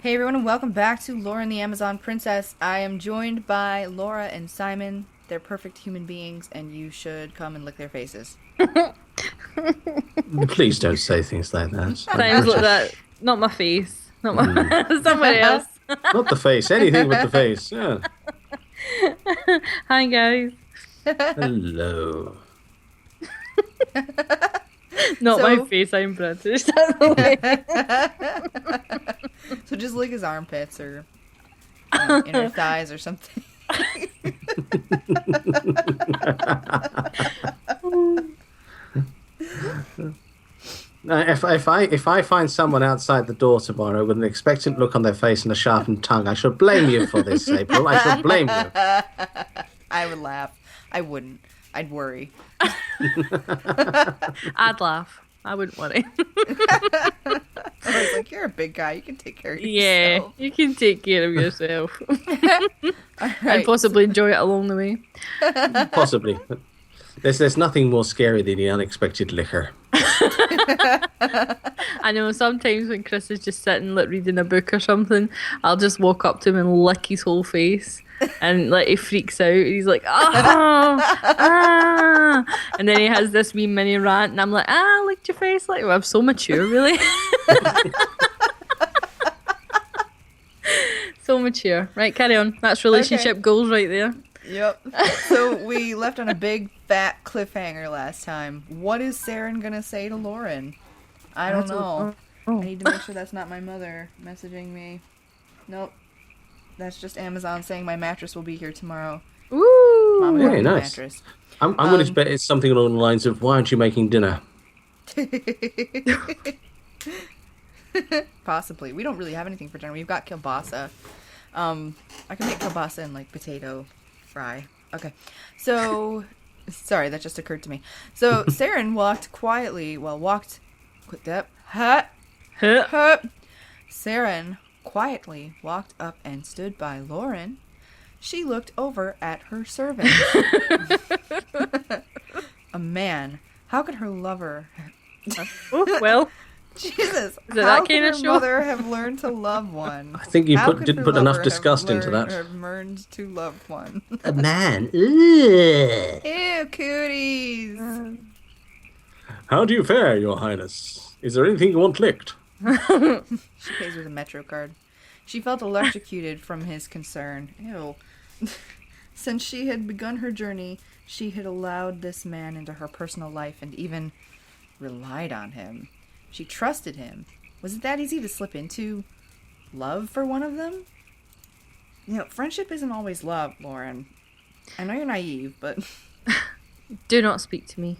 Hey everyone, and welcome back to Loren the Amazon Princess. I am joined by Laura and Simon. They're perfect human beings, and you should come and lick their faces. Please don't say things like that. Times like that. Not my face. Not my somewhere else. Not the face. Anything but the face. Yeah. Hi guys. Hello. Not So- my face. I'm British. That's the way. So just lick his armpits or inner thighs or something. If I find someone outside the door tomorrow with an expectant look on their face and a sharpened tongue, I shall blame you for this, April. I shall blame you. I would laugh. I wouldn't. I'd worry. I'd laugh. I wouldn't worry. I was like, you're a big guy. You can take care of Yeah, yourself. you can take care of yourself All and right. possibly enjoy it along the way. Possibly. There's nothing more scary than the unexpected liquor. I know sometimes when Chris is just sitting like reading a book or something, I'll just walk up to him and lick his whole face, and like he freaks out. He's like, ah, and then he has this wee mini rant, and I'm like, I licked your face. Like, well, I'm so mature, really. So mature. Right, carry on. That's relationship goals right there. Yep. So we left on a big fat cliffhanger last time. What is Saren gonna say to Loren? I don't know. I need to make sure that's not my mother messaging me. Nope. That's just Amazon saying my mattress will be here tomorrow. Ooh. Mom, we Yeah, don't need a nice. mattress. I'm going to bet it's something along the lines of, why aren't you making dinner? Possibly. We don't really have anything for dinner. We've got kielbasa. I can make kielbasa and like potato fry. Okay. So, sorry, that just occurred to me. So, Saren Saren quietly walked up and stood by Loren. She looked over at her servant. A man. How could her lover... Oh, well, Jesus. it that How could kind her of show? monder have learned to love one? I think you How could didn't her put enough lover have disgust into that. learned to love one. A man. Ew, cooties. How do you fare, Your Highness? Is there anything you want licked? She pays with a Metro card. She felt electrocuted from his concern. Ew. Since she had begun her journey, she had allowed this man into her personal life and even relied on him. She trusted him. Was it that easy to slip into love for one of them? You know, friendship isn't always love, Loren. I know you're naive, but Do not speak to me.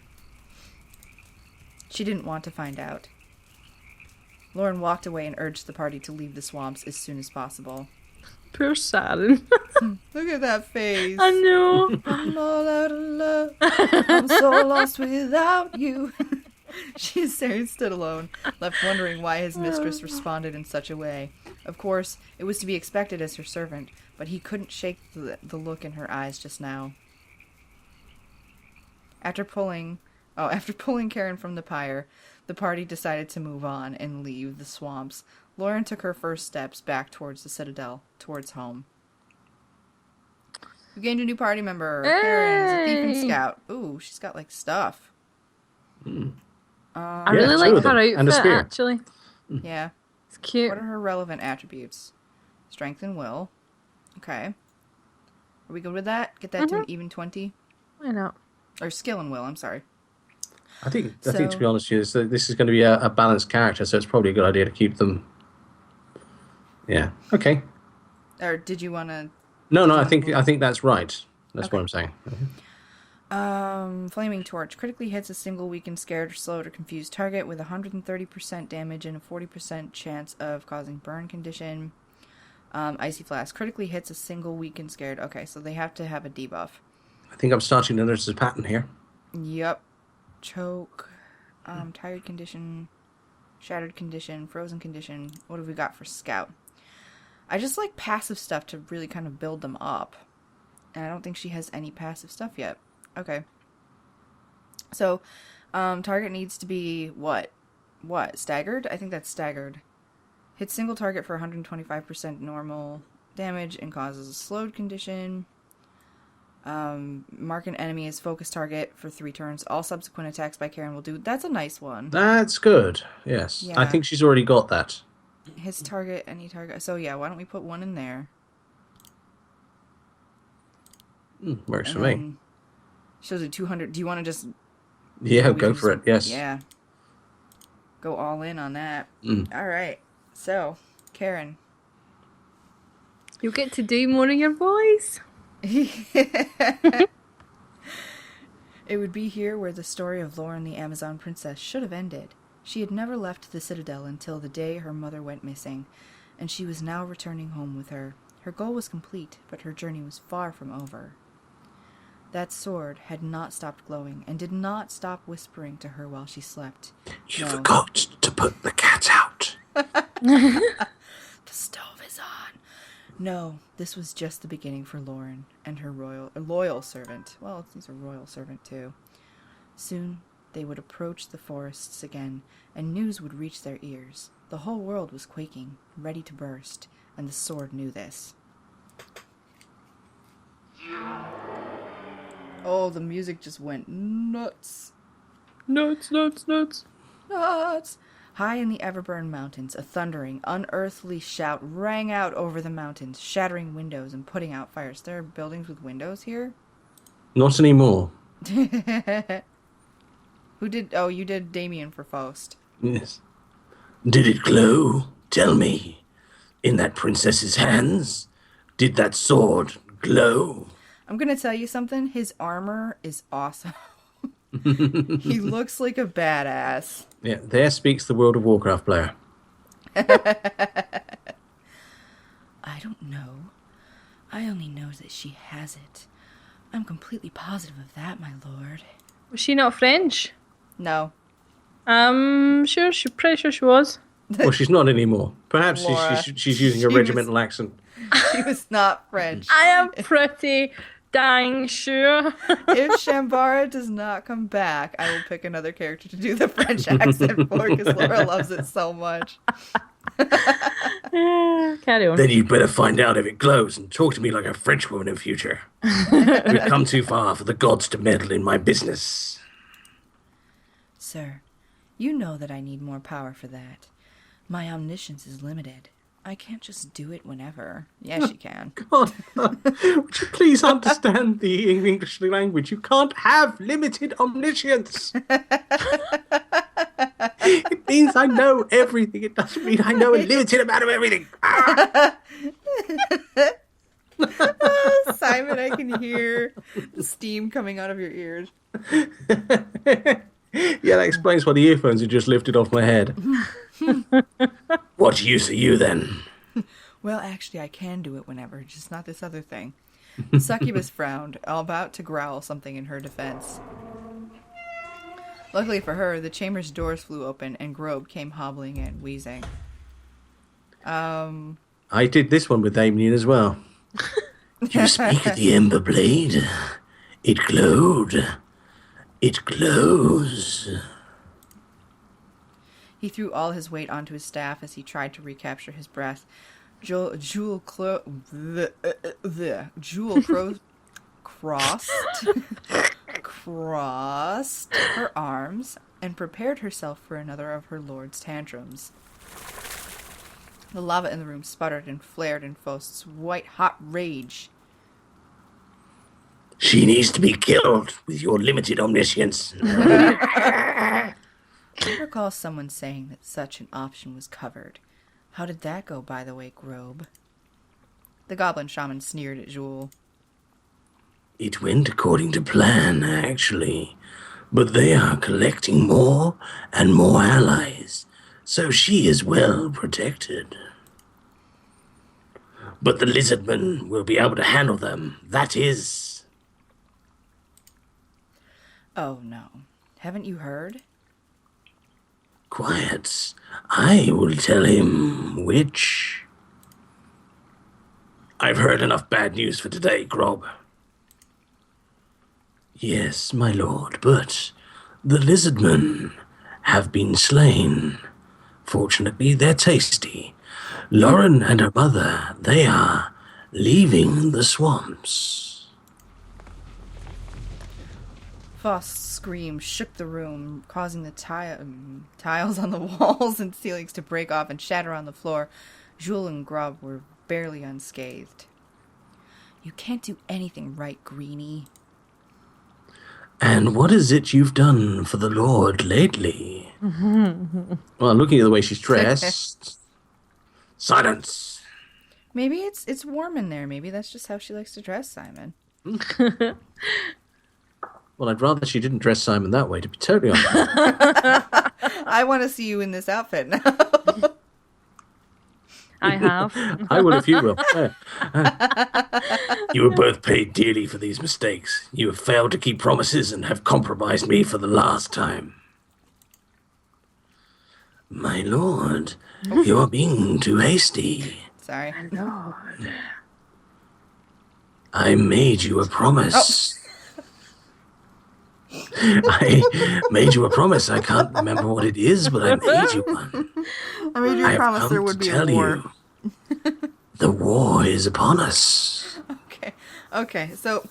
she didn't want to find out. Loren walked away and urged the party to leave the swamps as soon as possible. Poor Saren. Look at that face. I know. I'm all out of love. I'm so lost without you. Stood alone, left wondering why his mistress responded in such a way. Of course, it was to be expected as her servant, but he couldn't shake the look in her eyes just now. After pulling Karen from the pyre, the party decided to move on and leave the swamps. Loren took her first steps back towards the citadel, towards home. We gained a new party member. Karen's a thief and Hey! scout. Ooh, she's got like stuff. I Yeah, really two like of them, her and a outfit, spear. actually. Yeah. It's cute. What are her relevant attributes? Strength and will. Okay. Are we good with that? Get that to an even 20? Why not? Or skill and will, I'm sorry. I think So- to be honest with you, this is going to be a balanced character, so it's probably a good idea to keep them. Yeah. Okay. Or did you want to... No, I think that's right. That's Okay. what I'm saying. Flaming Torch. Critically hits a single weakened, scared, or slowed, or confused target with 130% damage and a 40% chance of causing burn condition. Icy Flask. Critically hits a single weakened, scared. Okay, so they have to have a debuff. I think I'm starting to notice a pattern here. Yep. Choke. Tired condition. Shattered condition. Frozen condition. What have we got for Scout? I just like passive stuff to really kind of build them up. And I don't think she has any passive stuff yet. Okay. So, target needs to be what? What? Staggered? I think that's staggered. Hits single target for 125% normal damage and causes a slowed condition. Mark an enemy as focus target for 3 turns. All subsequent attacks by Karen will do. That's a nice one. That's good. Yes. Yeah. I think she's already got that. His target, any target. So yeah, why don't we put 1 in there? Works for me. She'll do 200. Do you want to just... Yeah, go for it. Yes. Yeah. Go all in on that. All right. So, Karen. You get to do more of your voice. It would be here where the story of Loren the Amazon princess should have ended. She had never left the citadel until the day her mother went missing, and she was now returning home with her. Her goal was complete, but her journey was far from over. That sword had not stopped glowing, and did not stop whispering to her while she slept. You forgot to put the cat out. The stove is on. No, this was just the beginning for Loren and her loyal servant. Well, he's a royal servant too. Soon they would approach the forests again, and news would reach their ears. The whole world was quaking, ready to burst, and the sword knew this. Oh, the music just went nuts. Nuts. Nuts! High in the Everburn Mountains, a thundering, unearthly shout rang out over the mountains, shattering windows and putting out fires. There are buildings with windows here? Not anymore. Who did... Oh, you did Damien for Faust. Yes. Did it glow? Tell me. In that princess's hands? Did that sword glow? I'm gonna tell you something. His armor is awesome. He looks like a badass. Yeah, there speaks the World of Warcraft player. I don't know. I only know that she has it. I'm completely positive of that, my lord. Was she not French? No. Sure, pretty sure she was. Well, she's not anymore. Perhaps Laura, she's using a regimental accent. She was not French. I am pretty dang sure. If Shambara does not come back, I will pick another character to do the French accent for, because Laura loves it so much. Yeah, carry on. Then you'd better find out if it glows and talk to me like a French woman in future. We've come too far for the gods to meddle in my business. Sir, you know that I need more power for that. My omniscience is limited. I can't just do it whenever. Yes, you can. God, would you please understand the English language? You can't have limited omniscience. It means I know everything. It doesn't mean I know a limited amount of everything. Simon, I can hear the steam coming out of your ears. Yeah, that explains why the earphones are just lifted off my head. What use are you then? Well, actually, I can do it whenever, just not this other thing. The succubus frowned, about to growl something in her defense. Luckily for her, the chamber's doors flew open, and Grobe came hobbling in, wheezing. I did this one with Damien as well. You speak of the Ember Blade. It glowed. It glows. He threw all his weight onto his staff as he tried to recapture his breath. Jewel crossed her arms and prepared herself for another of her lord's tantrums. The lava in the room sputtered and flared in Faust's white-hot rage. She needs to be killed with your limited omniscience. I recall someone saying that such an option was covered. How did that go, by the way, Grobe? The goblin shaman sneered at Jewel. It went according to plan, actually. But they are collecting more and more allies, so she is well protected. But the lizardmen will be able to handle them. That is... Oh, no. Haven't you heard? Quiet. I will tell him which. I've heard enough bad news for today, Grob. Yes, my lord, but the lizardmen have been slain. Fortunately, they're tasty, Loren and her mother, they are leaving the swamps. Faust's scream shook the room, causing the tiles on the walls and ceilings to break off and shatter on the floor. Jules and Grob were barely unscathed. You can't do anything right, Greenie. And what is it you've done for the Lord lately? Well, looking at the way she's dressed... Silence! Maybe it's warm in there. Maybe that's just how she likes to dress, Simon. Well, I'd rather she didn't dress Simon that way, to be totally honest. I want to see you in this outfit now. I have. I will if you will. You were both paid dearly for these mistakes. You have failed to keep promises and have compromised me for the last time. My lord, you are being too hasty. Sorry. Lord. I made you a promise. I made you a promise. I can't remember what it is, but I made you one. I made you a promise there would be a war. The war is upon us. Okay, so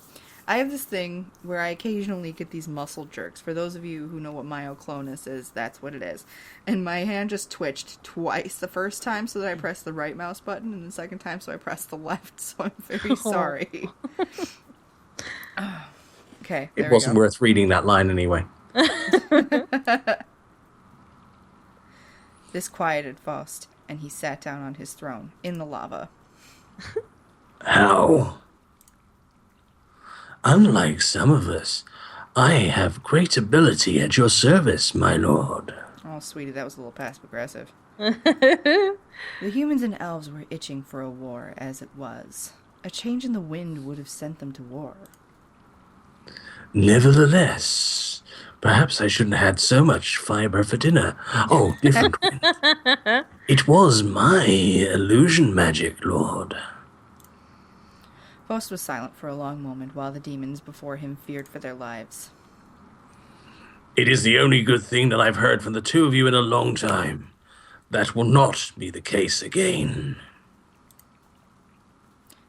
I have this thing where I occasionally get these muscle jerks. For those of you who know what myoclonus is, that's what it is. And my hand just twitched twice. The first time so that I pressed the right mouse button, and the second time so I pressed the left. So I'm very sorry. Okay, there It wasn't we go. worth reading that line anyway. This quieted Faust, and he sat down on his throne in the lava. How? Unlike some of us, I have great ability at your service, my lord. Oh, sweetie, that was a little passive-aggressive. The humans and elves were itching for a war, as it was. A change in the wind would have sent them to war. Nevertheless, perhaps I shouldn't have had so much fiber for dinner. Oh, different wind. It was my illusion magic, lord. Faust was silent for a long moment while the demons before him feared for their lives. It is the only good thing that I've heard from the two of you in a long time. That will not be the case again.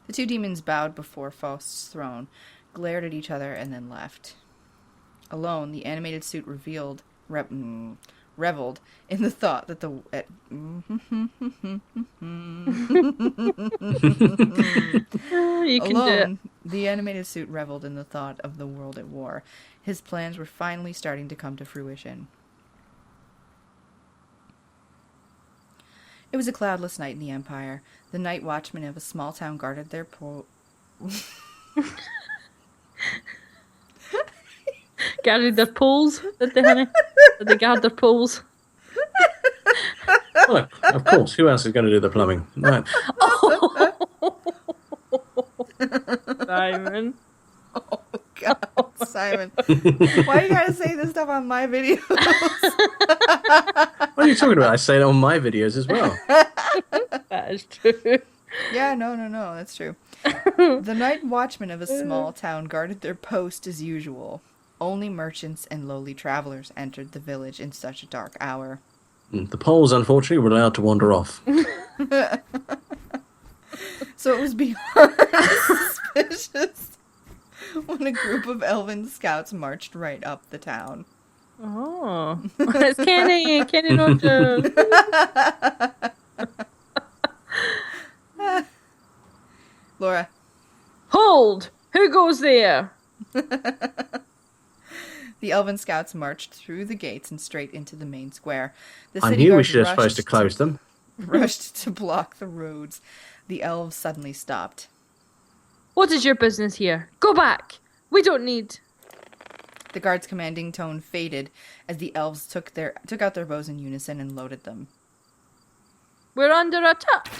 The two demons bowed before Faust's throne, glared at each other, and then left. Alone, the animated suit reveled in the thought that You can do it. Alone, the animated suit reveled in the thought of the world at war. His plans were finally starting to come to fruition. It was a cloudless night in the Empire. The night watchmen of a small town guarded their Guarded their poles, did they, honey? Did they guard their poles? Well, of course. Who else is going to do the plumbing? Right. Simon. Oh, God, Simon. Why you gotta say this stuff on my videos? What are you talking about? I say it on my videos as well. That is true. Yeah, no, that's true. The night watchmen of a small town guarded their post as usual. Only merchants and lowly travelers entered the village in such a dark hour. The Poles, unfortunately, were allowed to wander off. So it was beyond suspicious when a group of elven scouts marched right up the town. Oh. It's Kenny Roger. Laura. Hold! Who goes there? The elven scouts marched through the gates and straight into the main square. The I city knew we guards should have supposed to close them. rushed to block the roads. The elves suddenly stopped. What is your business here? Go back! We don't need... The guard's commanding tone faded as the elves took out their bows in unison and loaded them. We're under attack!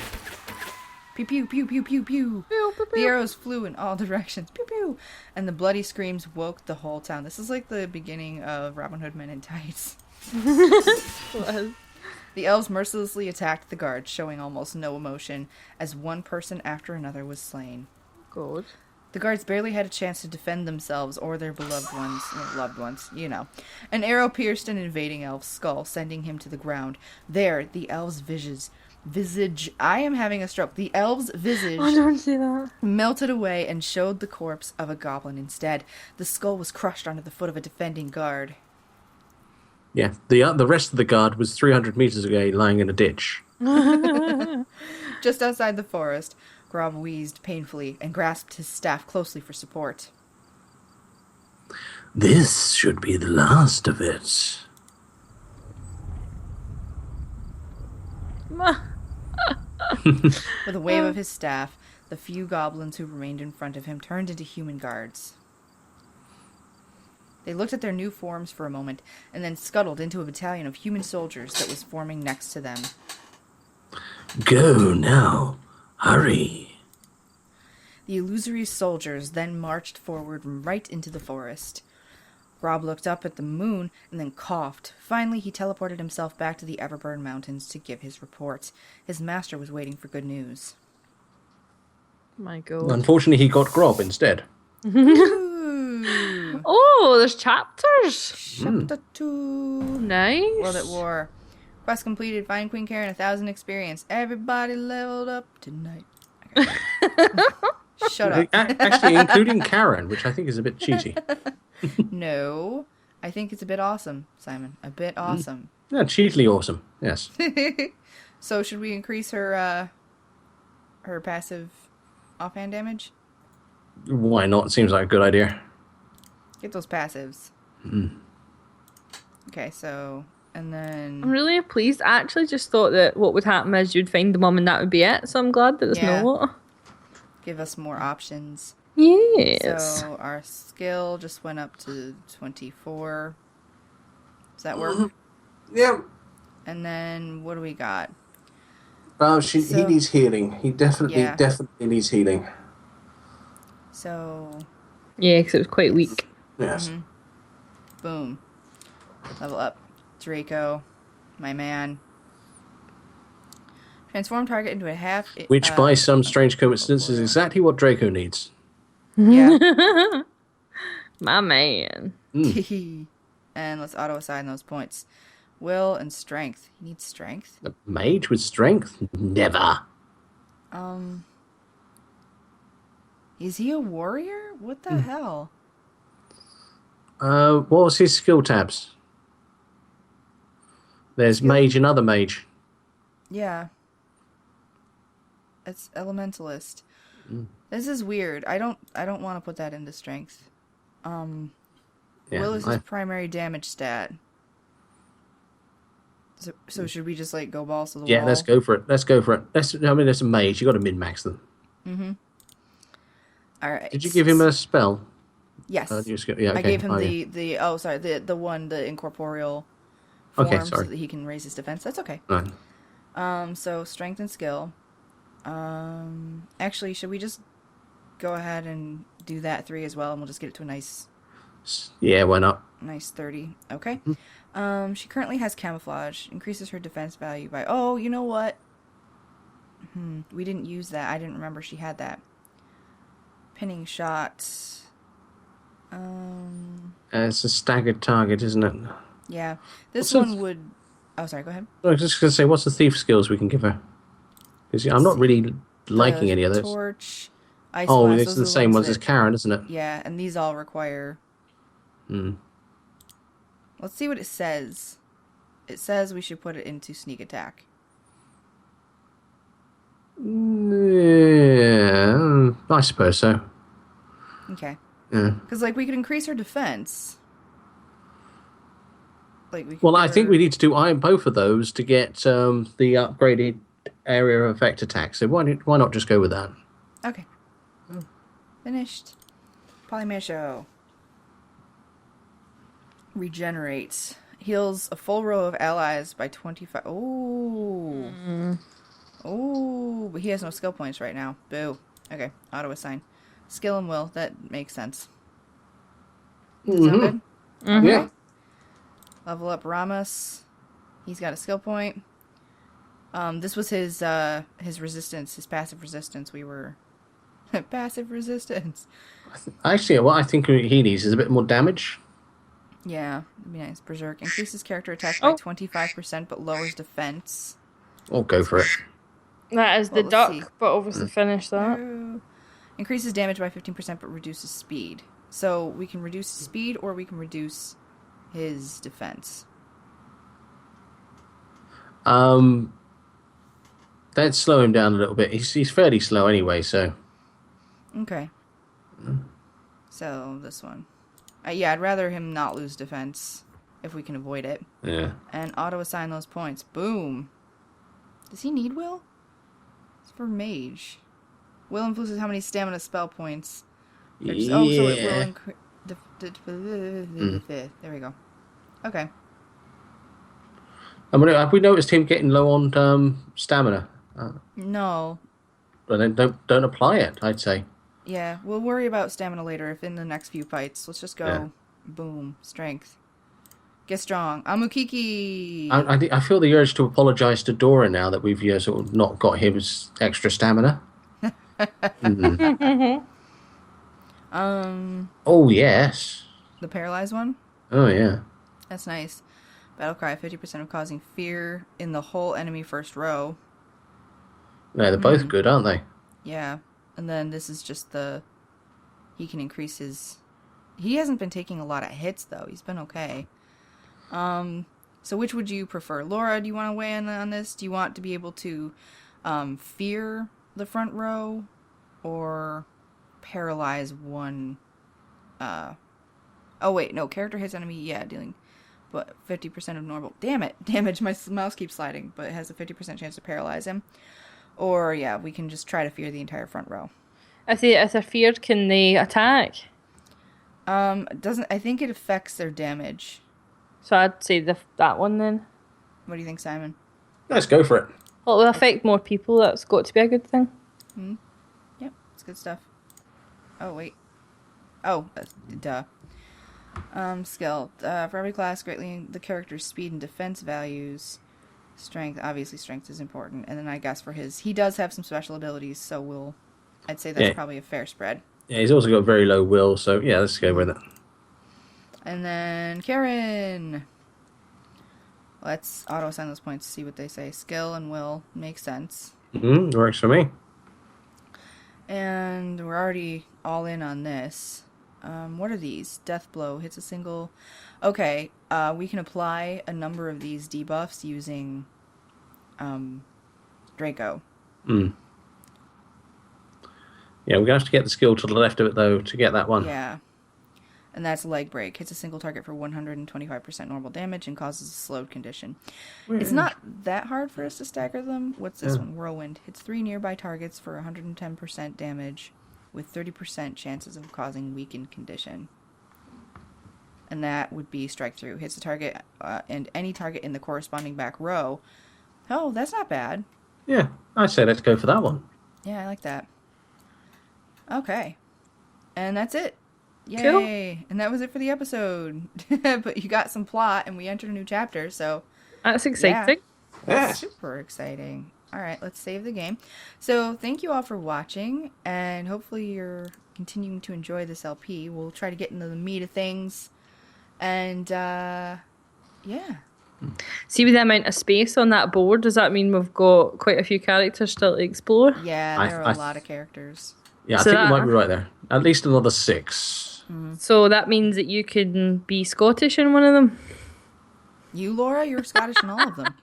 Pew pew pew pew pew pew. Pew, pew, The pew. arrows flew in all directions. Pew pew. And the bloody screams woke the whole town. This is like the beginning of Robin Hood Men in Tights. The elves mercilessly attacked the guards, showing almost no emotion, as one person after another was slain. Good. The guards barely had a chance to defend themselves or their loved ones, you know. An arrow pierced an invading elf's skull, sending him to the ground. There, the elves' visage. I am having a stroke. The elf's visage Oh, don't say that. melted away and showed the corpse of a goblin instead. The skull was crushed under the foot of a defending guard. Yeah, the rest of the guard was 300 meters away, lying in a ditch. Just outside the forest, Grob wheezed painfully and grasped his staff closely for support. This should be the last of it. With a wave of his staff, the few goblins who remained in front of him turned into human guards. They looked at their new forms for a moment, and then scuttled into a battalion of human soldiers that was forming next to them. Go now. Hurry. The illusory soldiers then marched forward right into the forest. Grob looked up at the moon and then coughed. Finally, he teleported himself back to the Everburn Mountains to give his report. His master was waiting for good news. My God. Unfortunately, he got Grob instead. Ooh. Oh, there's chapters. Chapter 2. Nice. World at War. Quest completed. Find Queen Karen 1,000 experience. Everybody leveled up tonight. Okay. Shut up. Actually, including Karen, which I think is a bit cheaty. No. I think it's a bit awesome, Simon. A bit awesome. Yeah, cheatily awesome. Yes. So should we increase her her passive offhand damage? Why not? Seems like a good idea. Get those passives. Okay, so and I'm then really pleased. I actually just thought that what would happen is you'd find the mum and that would be it. So I'm glad that there's Yeah. not. give us more options. Yes. So our skill just went up to 24. Does that work? Yeah. And then what do we got? He So- needs healing. He definitely needs healing. So Yeah, because it was quite weak. Yes. boom. Level up. Draco, my man. Transform target into a half. Which, by some strange coincidence, is exactly what Draco needs. Yeah. My man. And let's auto assign those points. Will and strength. He needs strength. A mage with strength? Never. Is he a warrior? What the hell? What was his skill tabs? There's mage and other mage. Yeah. It's elementalist. This is weird. I don't want to put that into strength. Yeah, Will is his primary damage stat. So should we just like go balls to the wall? Yeah, let's go for it. Let's go for it. That's a mage. You got to min-max them. All right. Did you give him a spell? Yes. Yeah, okay. I gave him yeah. the incorporeal form Okay, so sorry. that he can raise his defense. That's okay. Right. So strength and skill. Actually, should we just go ahead and do that 3 as well, and we'll just get it to a nice Yeah, why not? 30. Okay. She currently has camouflage. Increases her defense value by... Oh, you know what? We didn't use that. I didn't remember she had that. Pinning shot. It's a staggered target, isn't it? Yeah. This What's one would... Oh, sorry, go ahead. I was just going to say, what's the thief skills we can give her? Because I'm not really liking any of those. Torch, ice Oh, blast, it's those the are same ones as that- Karen, isn't it? Yeah, and these all require... Let's see what it says. It says we should put it into sneak attack. Yeah, I suppose so. Okay. Yeah. Because, like, we could increase her defense. Like, we could Well, I give think her- we need to do both of those to get the upgraded area of effect attack. So why not just go with that? Okay. Finished. Polymeasho. Regenerates. Heals a full row of allies by 25. Ooh. Ooh. But he has no skill points right now. Boo. Okay. Auto assign. Skill and will. That makes sense. Does that sound good? Yeah. Level up Ramos. He's got a skill point. This was his resistance, his passive resistance. We were... passive resistance. Actually, what I think he needs is a bit more damage. Yeah, that'd be nice. Berserk. Increases character attack by 25%, but lowers defense. Or go for it. That is Well, the let's see. duck, but obviously finish that. Increases damage by 15%, but reduces speed. So we can reduce his speed, or we can reduce his defense. Let's slow him down a little bit. He's fairly slow anyway, so. Okay. So this one. Yeah, I'd rather him not lose defense if we can avoid it. Yeah. And auto-assign those points. Boom. Does he need will? It's for mage. Will influences how many stamina spell points. Yeah. Oh, so it will increase... There we go. Okay. Have we noticed him getting low on stamina? No. But then don't apply it, I'd say. Yeah, we'll worry about stamina later if in the next few fights. Let's just go. Boom. Strength. Get strong. Amukiki! I feel the urge to apologise to Dora now that we've sort of not got his extra stamina. Oh, yes. The paralyzed one? Oh, yeah. That's nice. Battle cry, 50% of causing fear in the whole enemy first row. Yeah, they're both good, aren't they? Yeah. And then this is just he can increase his... He hasn't been taking a lot of hits, though. He's been okay. So which would you prefer? Laura, do you want to weigh in on this? Do you want to be able to fear the front row or paralyze one... Oh, wait. No, character hits enemy. Yeah, dealing... But 50% of normal... Damn it. Damage. My mouse keeps sliding. But it has a 50% chance to paralyze him. Or, yeah, we can just try to fear the entire front row. If they're feared, can they attack? Doesn't... I think it affects their damage. So I'd say that one then. What do you think, Simon? Let's go for it. Well, it will affect more people. That's got to be a good thing. Yep, it's good stuff. Oh, wait. Oh, duh. Skill. For every class, greatly the character's speed and defense values. Strength. Obviously, strength is important. And then I guess for his... He does have some special abilities, so I'd say that's probably a fair spread. Yeah, he's also got very low will, so yeah, let's go with it. And then Karen. Let's auto-assign those points to see what they say. Skill and will make sense. Works for me. And we're already all in on this. What are these? Death blow hits a single... Okay, we can apply a number of these debuffs using Draco. Yeah, we're going to have to get the skill to the left of it, though, to get that one. Yeah. And that's leg break. Hits a single target for 125% normal damage and causes a slowed condition. It's not that hard for us to stagger them. What's this one? Whirlwind. Hits 3 nearby targets for 110% damage with 30% chances of causing weakened condition. And that would be strike through. Hits a target and any target in the corresponding back row. Oh, that's not bad. Yeah, I'd say let's go for that one. Yeah, I like that. Okay. And that's it. Yay! Cool. And that was it for the episode. But you got some plot, and we entered a new chapter, so... That's exciting. Yeah, that's super exciting. All right, let's save the game. So thank you all for watching, and hopefully you're continuing to enjoy this LP. We'll try to get into the meat of things, and yeah. See, with the amount of space on that board, does that mean we've got quite a few characters still to explore? Yeah, there are a lot of characters. Yeah, I think you might be right there. At least another 6. So that means that you can be Scottish in one of them? You, Laura, you're Scottish in all of them.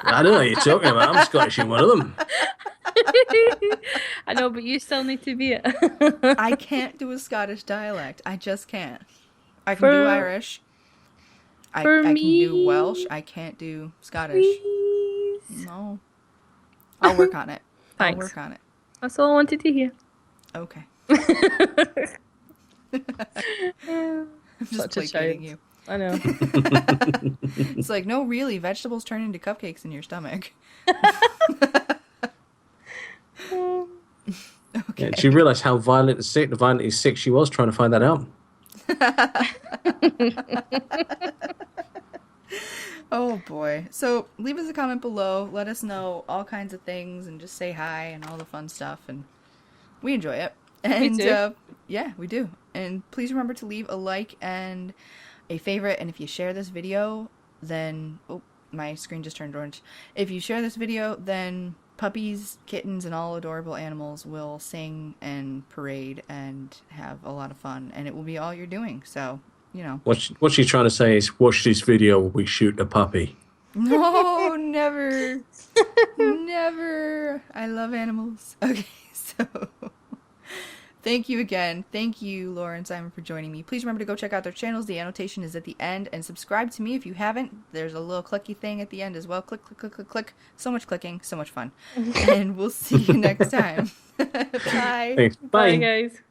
I don't know what you're talking about. I'm Scottish in one of them. I know, but you still need to be it. I can't do a Scottish dialect. I just can't. I can do Irish. I can do Welsh. I can't do Scottish. Please. No. I'll work on it. Thanks. I'll work on it. That's all I wanted to hear. Okay. I'm just Such a placating child. you. I know. It's like, no, really, vegetables turn into cupcakes in your stomach. Okay. Yeah, she realised how violently sick she was trying to find that out. Oh boy. So leave us a comment below. Let us know all kinds of things and just say hi and all the fun stuff. And we enjoy it. And We do. Yeah, we do. And please remember to leave a like and a favorite. And if you share this video, then... Oh, my screen just turned orange. If you share this video, then puppies, kittens, and all adorable animals will sing and parade and have a lot of fun, and it will be all you're doing. So, you know. What she's trying to say is, watch this video where we shoot a puppy. No, never. Never. I love animals. Okay, so thank you again. Thank you, Loren and Simon, for joining me. Please remember to go check out their channels. The annotation is at the end. And subscribe to me if you haven't. There's a little clicky thing at the end as well. Click, click, click, click, click. So much clicking. So much fun. And we'll see you next time. Bye. Thanks. Bye, guys.